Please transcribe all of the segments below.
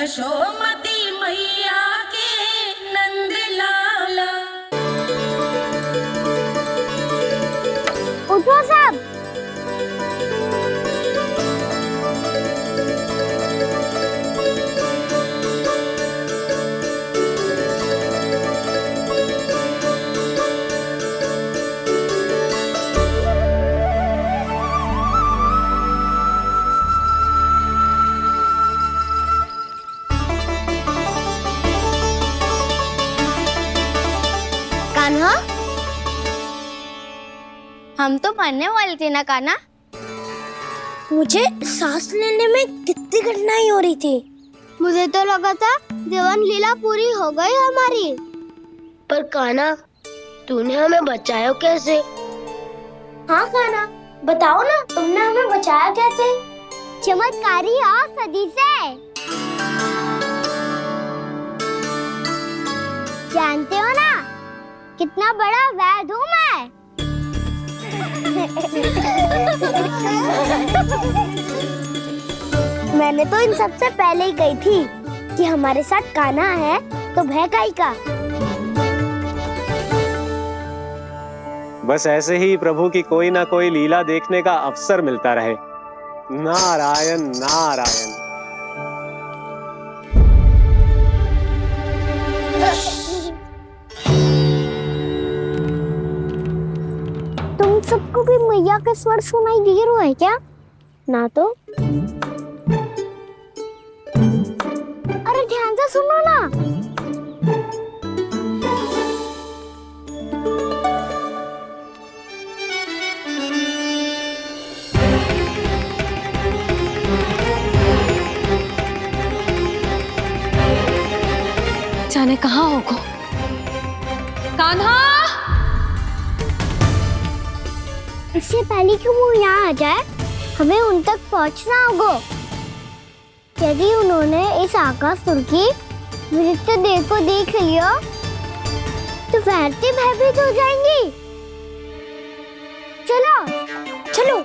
यशोमती मैया के नंद लाला। उठो सब। कान्हा, हम तो मरने वाले थे ना कान्हा। मुझे सांस लेने में कितनी कठिनाई हो रही थी। मुझे तो लगा था जीवन लीला पूरी हो गई हमारी। पर कान्हा, तूने हमें बचाया कैसे? हाँ कान्हा, बताओ ना, तुमने हमें बचाया कैसे? चमत्कारी और सदी से। जानते हो ना कितना बड़ा वैद हूँ मैं। मैंने तो इन सबसे पहले ही कही थी कि हमारे साथ कान्हा है तो भय काई का। बस ऐसे ही प्रभु की कोई ना कोई लीला देखने का अवसर मिलता रहे। नारायण नारायण। तुम सबको भी मैया के स्वर सुनाई दे रहे हैं क्या? ना तो। अरे ध्यान से सुनो ना। जाने कहाँ होगो। कान्हा! इससे पहले कि वो यहाँ आ जाए, हमें उन तक पहुँचना होगा। यदि उन्होंने इस आकासुर की नृत्य देह को देख लिया, तो वैरती भयभीत हो जाएंगी। चलो, चलो।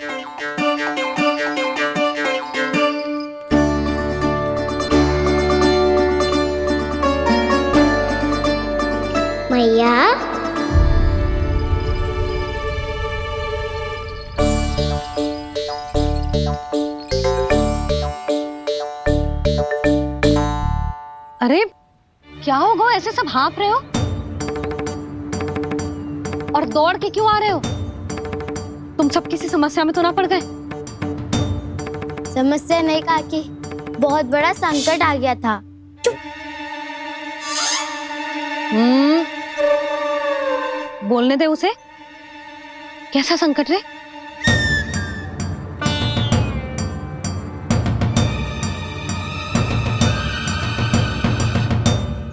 मैया, अरे क्या हो गो, ऐसे सब हाँफ रहे हो और दौड़ के क्यों आ रहे हो? तुम सब किसी समस्या में तो ना पड़ गए? समस्या नहीं काकी, बहुत बड़ा संकट आ गया था। बोलने दे उसे। कैसा संकट रे?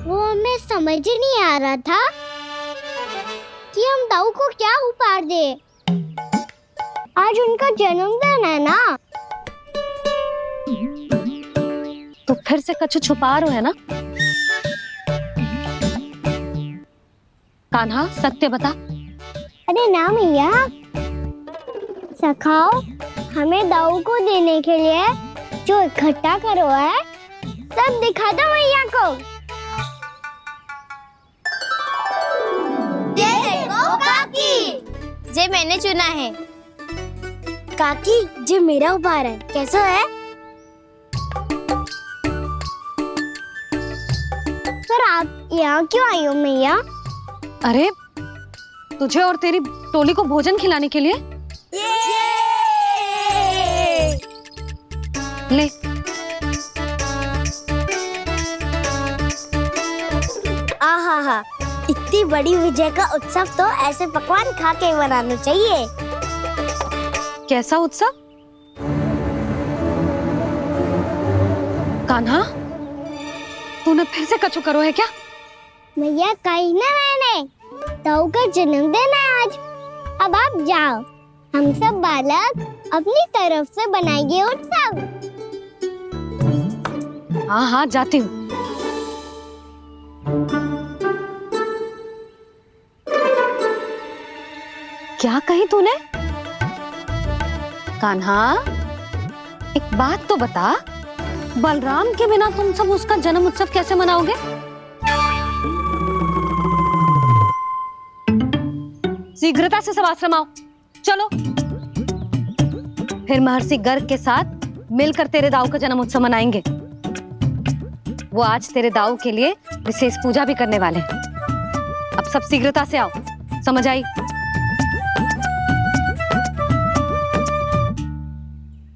वो हमें समझ ही नहीं आ रहा था कि हम दाऊ को क्या उपहार दे। आज उनका जन्मदिन है ना। तो फिर से कछु छुपा रहे हो है ना? कान्हा, सत्य बता। अरे ना मैया, सखाओ हमें दाऊ को देने के लिए जो इकट्ठा करो है, सब दिखा दो मैया को। ये देखो काकी, जे मैंने चुना है। काकी, जे मेरा उपहार है, कैसा है? पर आप यहाँ क्यों आई हो मैया? अरे तुझे और तेरी टोली को भोजन खिलाने के लिए। ले। आहा, इतनी बड़ी विजय का उत्सव तो ऐसे पकवान खा के मनाना चाहिए। कैसा उत्सव? कान्हा, तूने फिर से कछु करो है क्या? मैया कही ना मैंने, ताऊ का जन्मदिन है आज। अब आप जाओ, हम सब बालक अपनी तरफ से बनाएंगे उत्सव। हाँ हाँ, जाती हूँ। क्या कही तूने? कान्हा, एक बात तो बता, बलराम के बिना तुम सब उसका जन्म उत्सव कैसे मनाओगे? शीघ्रता से सब आश्रम आओ, चलो। फिर महर्षि गर्ग के साथ मिलकर तेरे दाऊ का जन्म उत्सव मनाएंगे। वो आज तेरे दाऊ के लिए विशेष पूजा भी करने वाले हैं। अब सब शीघ्रता से आओ, समझ आई?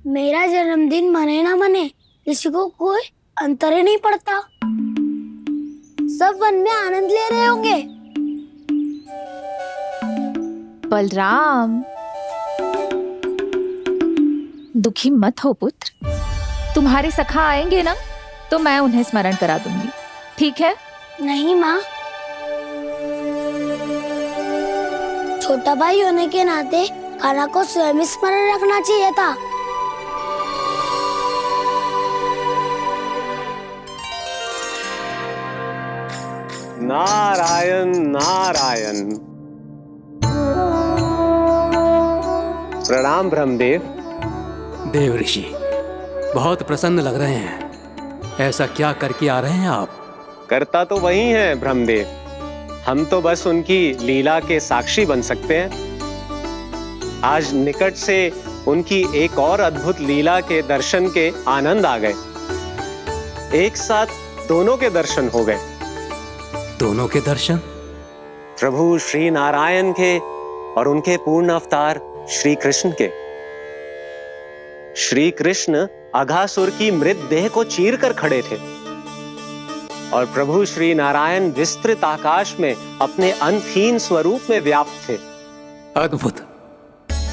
मेरा जन्मदिन मने ना मने, किसी को कोई अंतर ही नहीं पड़ता। सब वन में आनंद ले रहे होंगे। बलराम, दुखी मत हो पुत्र। तुम्हारे सखा आएंगे ना तो मैं उन्हें स्मरण करा दूंगी, ठीक है? नहीं माँ, छोटा भाई होने के नाते कान्हा को स्वयं स्मरण रखना चाहिए था। नारायण नारायण। प्रणाम ब्रह्मदेव। देव ऋषि, बहुत प्रसन्न लग रहे हैं। ऐसा क्या करके आ रहे हैं आप? करता तो वही है ब्रह्मदेव, हम तो बस उनकी लीला के साक्षी बन सकते हैं। आज निकट से उनकी एक और अद्भुत लीला के दर्शन के आनंद आ गए। एक साथ दोनों के दर्शन हो गए। दोनों के दर्शन? प्रभु श्री नारायण के और उनके पूर्ण अवतार श्री कृष्ण के। श्री कृष्ण अघासुर की मृत देह को चीर कर खड़े थे और प्रभु श्री नारायण विस्तृत आकाश में अपने अंतहीन स्वरूप में व्याप्त थे। अद्भुत।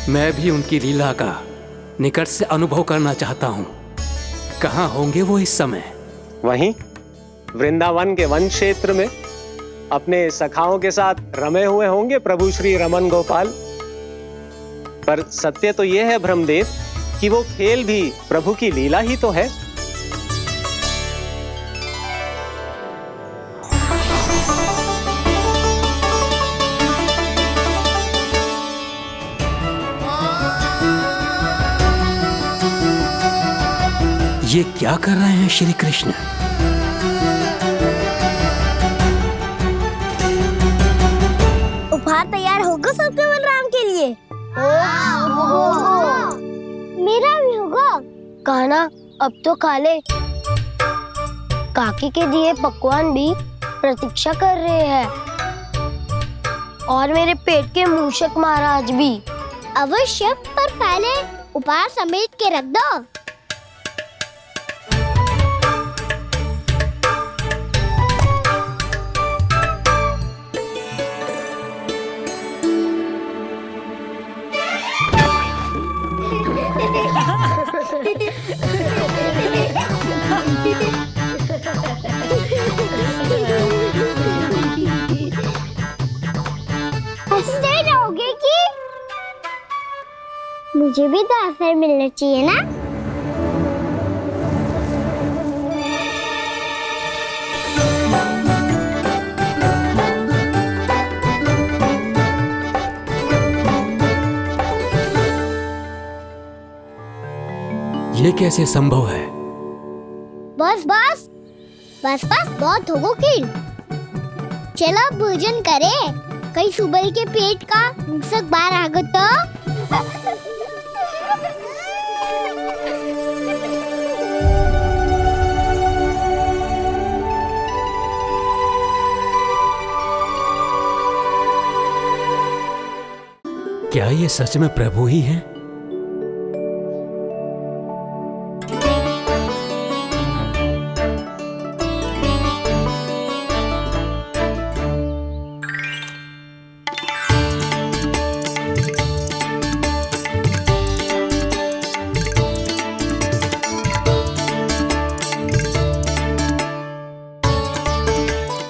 मैं भी उनकी लीला का निकट से अनुभव करना चाहता हूँ। कहाँ होंगे वो इस समय? वहीं वृंदावन के वन क्षेत्र में अपने सखाओं के साथ रमे हुए होंगे प्रभु श्री रमन गोपाल। पर सत्य तो यह है ब्रह्मदेव कि वो खेल भी प्रभु की लीला ही तो है। ये क्या कर रहे हैं श्री कृष्ण? उपहार तैयार होगा सबके बलराम के लिए? मेरा भी होगा। कान्हा, अब तो खा ले। काकी के दिए पकवान भी प्रतीक्षा कर रहे हैं और मेरे पेट के मूषक महाराज भी। अवश्य, पर पहले उपहार समेट के रख दो। हंसते रहोगे कि? मुझे भी तो अवसर मिलना चाहिए ना। ये कैसे संभव है? बस बस बस बस, बहुत हो की। चलो भोजन करें, कहीं सुबह के पेट का मूषक बाहर आ गया तो। क्या ये सच में प्रभु ही हैं?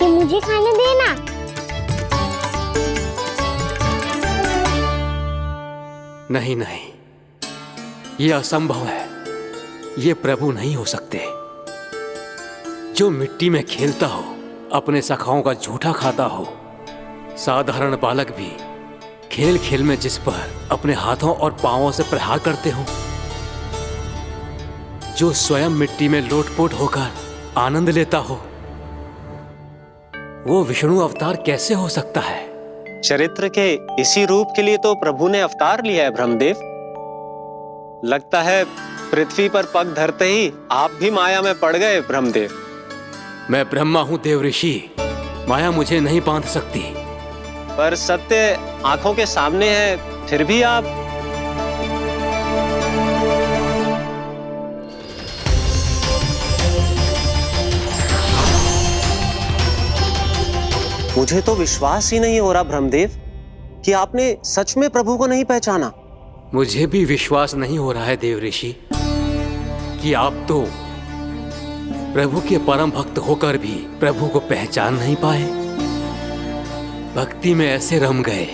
मुझे खाने देना। नहीं नहीं, ये असंभव है। ये प्रभु नहीं हो सकते। जो मिट्टी में खेलता हो, अपने सखाओं का झूठा खाता हो, साधारण बालक भी खेल खेल में जिस पर अपने हाथों और पांवों से प्रहार करते हो, जो स्वयं मिट्टी में लोटपोट होकर आनंद लेता हो, वो विष्णु अवतार कैसे हो सकता है? चरित्र के इसी रूप के लिए तो प्रभु ने अवतार लिया है ब्रह्मदेव। लगता है पृथ्वी पर पग धरते ही आप भी माया में पड़ गए ब्रह्मदेव। मैं ब्रह्मा हूं देव ऋषि, माया मुझे नहीं बांध सकती। पर सत्य आंखों के सामने है, फिर भी आप। मुझे तो विश्वास ही नहीं हो रहा ब्रह्मदेव कि आपने सच में प्रभु को नहीं पहचाना। मुझे भी विश्वास नहीं हो रहा है देव ऋषि कि आप तो प्रभु के परम भक्त होकर भी प्रभु को पहचान नहीं पाए। भक्ति में ऐसे रम गए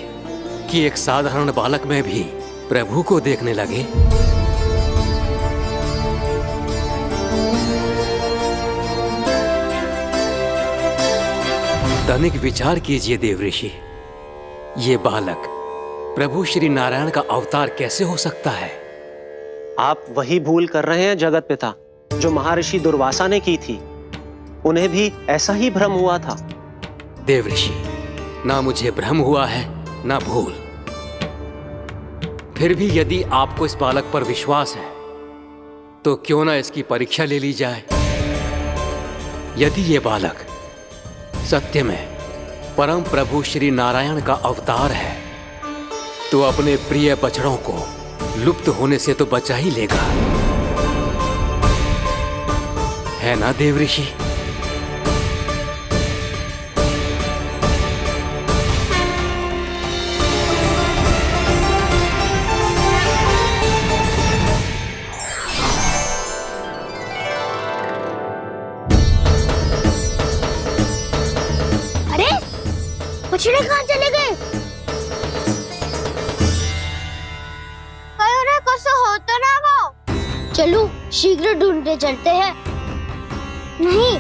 कि एक साधारण बालक में भी प्रभु को देखने लगे। तनिक विचार कीजिए देव ऋषि, ये बालक प्रभु श्री नारायण का अवतार कैसे हो सकता है? आप वही भूल कर रहे हैं जगत पिता जो महर्षि दुर्वासा ने की थी। उन्हें भी ऐसा ही भ्रम हुआ था। देव ऋषि, ना मुझे भ्रम हुआ है ना भूल। फिर भी यदि आपको इस बालक पर विश्वास है तो क्यों ना इसकी परीक्षा ले ली जाए। यदि ये बालक सत्य में परम प्रभु श्री नारायण का अवतार है तो अपने प्रिय बछड़ों को लुप्त होने से तो बचा ही लेगा, है ना देव ऋषि? अरे बछड़े कहाँ चले गए? कैसे हो तो ना वो। चलो शीघ्र ढूंढते चलते हैं। नहीं,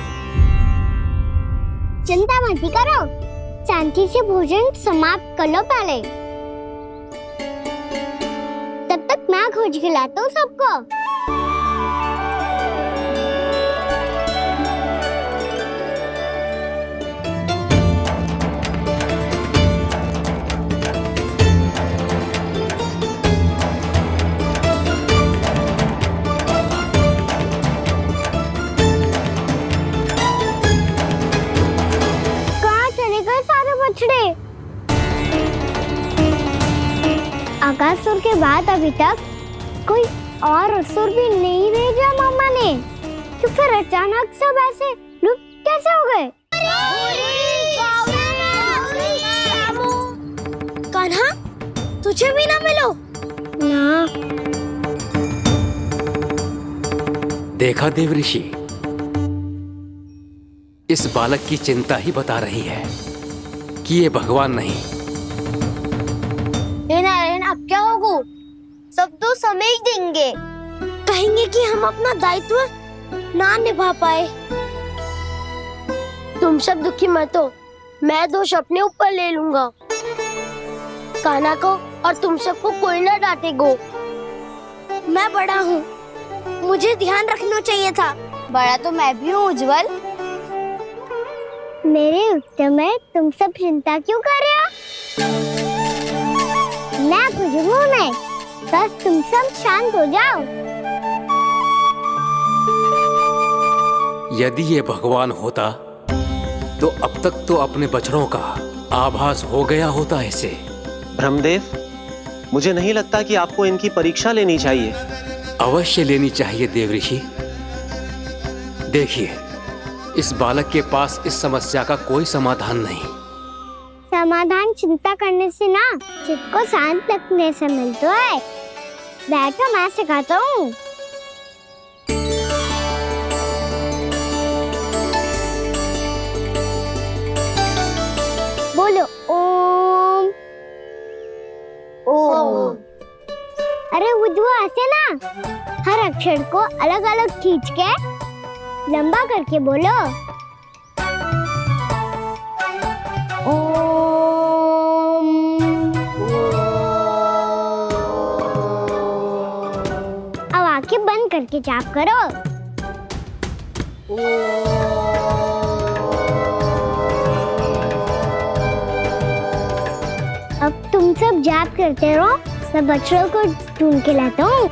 चिंता मत करो, शांति से भोजन समाप्त कर लो पहले। तब तक मैं खोज के लाता हूँ सबको। आकासुर के बाद अभी तक कोई और असुर भी नहीं भेजा मामा ने, तो फिर अचानक सब ऐसे लुप्त कैसे हो गए? कान्हा, तुझे भी ना मिलो ना। देखा देव ऋषि, इस बालक की चिंता ही बता रही है कि ये भगवान नहीं। हे नारायण, अब क्या होगा? सब तो समझ देंगे, कहेंगे कि हम अपना दायित्व ना निभा पाए। तुम सब दुखी मत हो, मैं दोष अपने ऊपर ले लूंगा। कान्हा को और तुम सबको कोई ना डांटेगो। मैं बड़ा हूँ, मुझे ध्यान रखना चाहिए था। बड़ा तो मैं भी हूँ उज्जवल। मेरे उत्तर में तुम सब चिंता क्यों कर रहे हो? मैं बुजुर्ग हूँ नहीं, बस तुम सब शांत हो जाओ। यदि ये भगवान होता तो अब तक तो अपने बछड़ों का आभास हो गया होता इसे। ब्रह्मदेव, मुझे नहीं लगता कि आपको इनकी परीक्षा लेनी चाहिए। अवश्य लेनी चाहिए देव ऋषि। देखिए, इस बालक के पास इस समस्या का कोई समाधान नहीं। समाधान चिंता करने से ना, चित्त को शांत रखने से मिलता है। बैठो, मैं सिखाता हूँ। बोलो ओम। ओम। अरे उद्धव, ऐसे ना हर अक्षर को अलग अलग खींच के लंबा करके बोलो। ओम। अब आंखें बंद करके के जाप करो। अब तुम सब जाप करते रहो, मैं बच्चों को ढूंढ के लाता हूँ।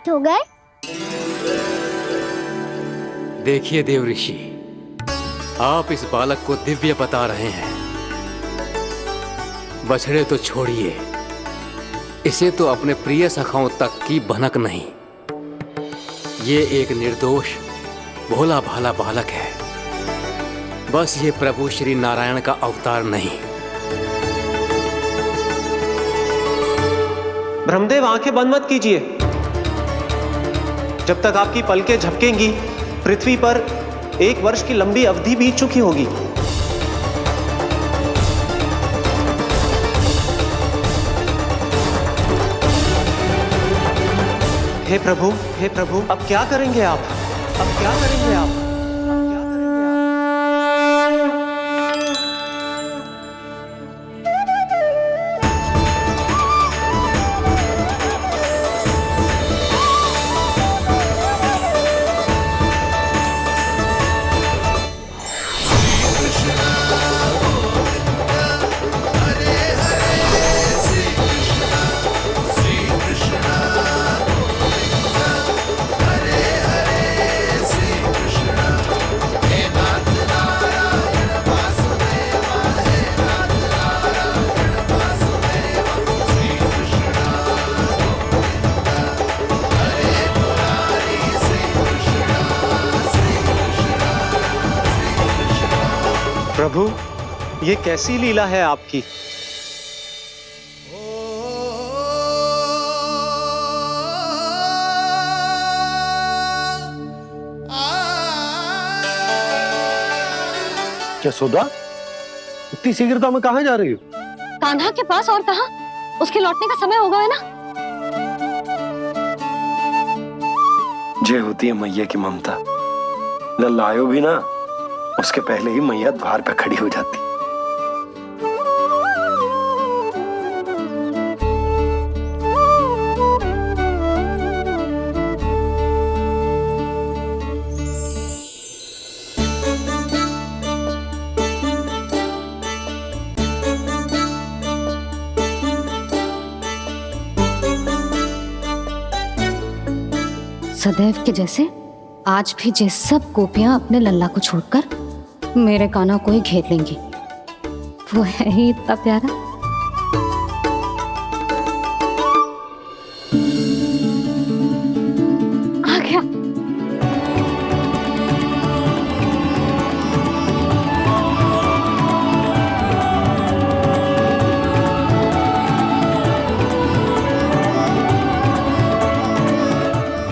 हो गए। देखिए देव ऋषि, आप इस बालक को दिव्य बता रहे हैं। बछड़े तो छोड़िए, इसे तो अपने प्रिय सखाओं तक की भनक नहीं। ये एक निर्दोष भोला भाला बालक है, बस ये प्रभु श्री नारायण का अवतार नहीं। ब्रह्मदेव, आंखें बंद मत कीजिए। जब तक आपकी पलकें झपकेंगी, पृथ्वी पर 1 वर्ष की लंबी अवधि बीत चुकी होगी। हे प्रभु, अब क्या करेंगे आप? अब क्या करेंगे आप? प्रभु, ये कैसी लीला है आपकी? यशोदा, इतनी शीघ्रता में कहाँ जा रही हो? कान्हा के पास, और कहाँ? उसके लौटने का समय होगा है ना। जय होती है मैया की ममता। लल्लायो भी ना, उसके पहले ही मैया द्वार पे खड़ी हो जाती। सदैव के जैसे आज भी जे सब गोपियां अपने लल्ला को छोड़कर मेरे कान्हा को ही घेर लेंगी। वो है ही इतना प्यारा। आ गया।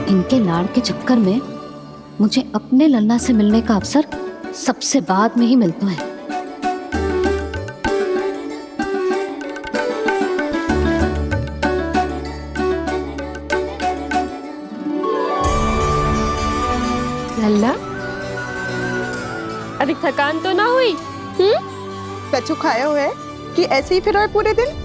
इनके लाड़ के चक्कर में मुझे अपने लल्ला से मिलने का अवसर सबसे बाद में ही मिलता है। लल्ला, अभी थकान तो ना हुई? कछु खाया हुआ है कि ऐसे ही फिर रहे पूरे दिन?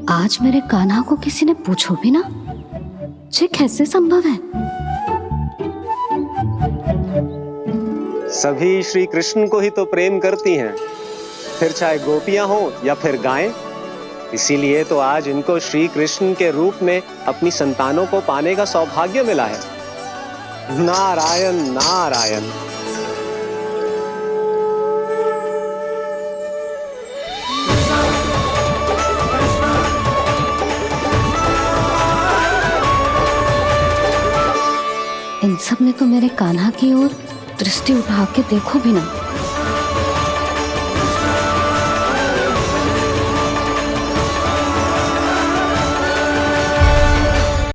आज मेरे कान्हा को किसी ने पूछो भी ना ये कैसे संभव है? सभी श्री कृष्ण को ही तो प्रेम करती हैं, फिर चाहे गोपियां हो या फिर गायें। इसीलिए तो आज इनको श्री कृष्ण के रूप में अपनी संतानों को पाने का सौभाग्य मिला है। नारायण नारायण। इन सब ने तो मेरे कान्हा की ओर दृष्टि उठा के देखो भी ना।